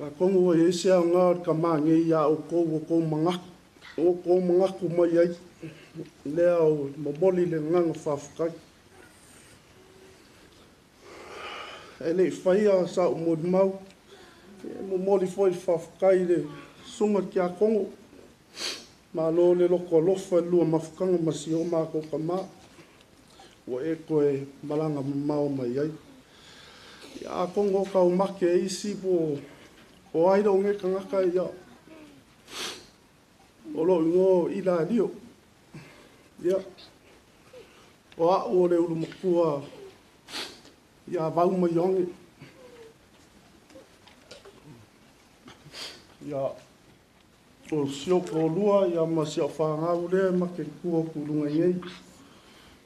kongo e se nga ka mange ya o ko manga ku mai ai le au moboli le ngang fafukai ele faia sa o Molimau mo moli foi fafukai le sunga kia kongo ma lo le loko lofa lua mafukanga masio ma ko kama o e koe malanga mau mai ai ya kongo ka umake isi po o ai do nge kangaka ia o lo ngo ila dio ya o a o le ulu makua ya vau mai onge ya o sio ko lua ya ma sio whangau le ma ke kua kurunga iei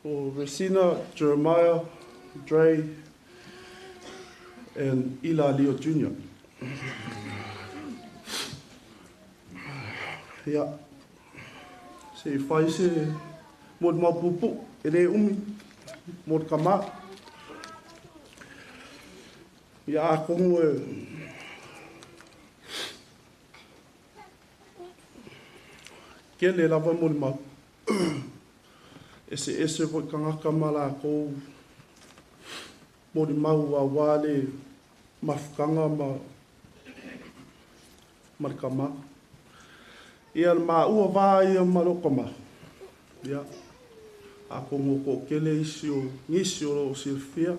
o Resina, Jeremiah, Dre and Ila Leo Jr. Ya, se whai se mod mapupu, e re umi, mod kama. Ya, kongo e ke le lava Molimau. Ese foi kangaka mala ko Molimau a wale mafukanga markama. Ia ma ua vai marokama. Ia a kongo ko kele isio nisi o silfia.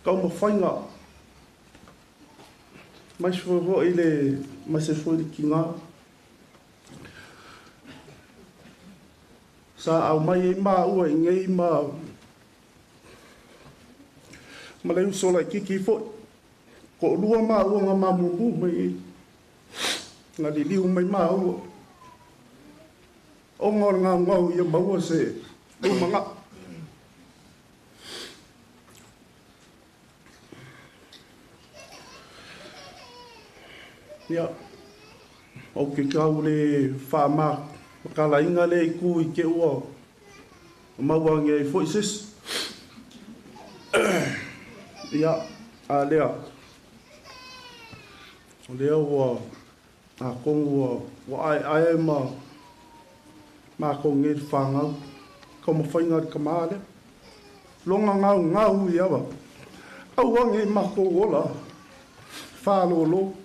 Kau mawhainga mais foi ele mas se foi que lá sa au mai ma ua ngei ma le uso la kiki foi ko lua ma ua nga mamu mai nga di liu mai ma ua o ngor nga ngau ia maua se lu manga ya o ke kau le whama makala inga le iku i ke ua maua nge foi sis ya a lea o lea ua a kongu ua ai ma kongu e whangau kau mawhainga ka maale longa ngau i awa au wange mako ola whalolo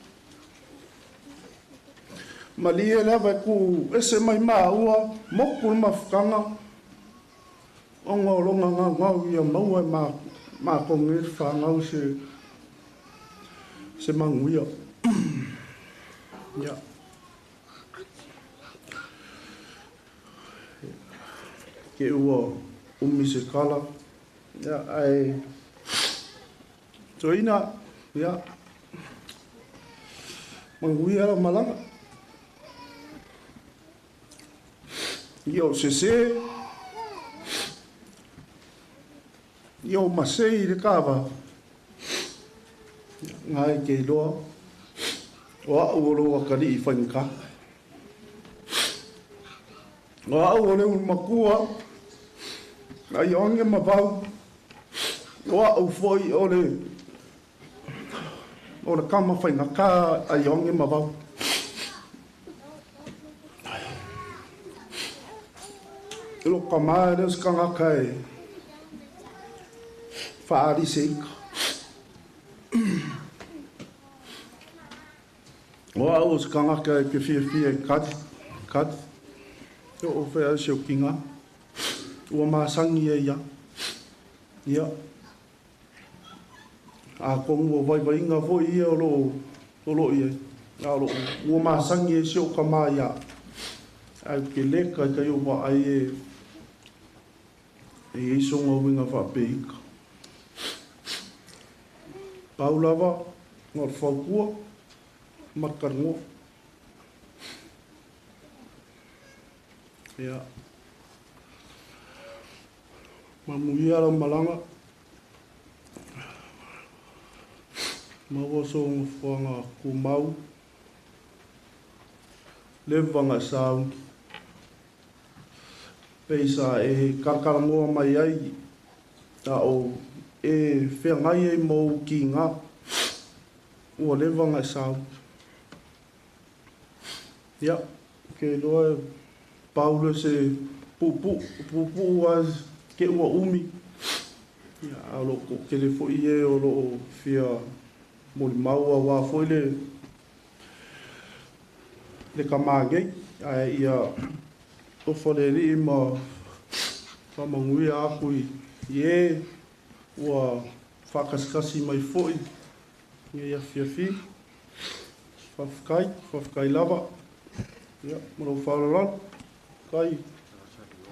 malia lava ku ese mai maua moku mafukanga onga longa ngau ia maua ma konge whangau se manguia ya ke ua umi se kala ya ai toina ya manguia malanga Yo yo masei de kava ngai ke loa wa uro ka di fanka wa uro un makua ai onge mabau wa u foi ole ora kama fanka ka ai onge mabau lo kamare skanga kai fari seik wa os kanga kai ke fie kat yo o fe a shokinga o ma sangi ya a kongo vai nga foi ia lo ia a lo o ma sangi sho kama ya ai ke leka kai o wa ai e songa winga whapeika. Paulawa, ngor whaukua, makarango. Ia. Mamuiara malanga. Mawaso whanga kumau. Levanga saungi. peisa e karakarangoa mai ai, a o e whengai e mō ki ngā, ua lewa ngai sāu. Ia, ke loa Paulo se pupu wa ke ua umi. Ia, a loko ke le fo ie o lo fia Molimau a wā fo le kamāngei. Ia, o whaleri ma whamangui a kui ie ua whakaskasi mai foi. Ia fia. Whawhkai lava. Ia, maro whauraran. Kai.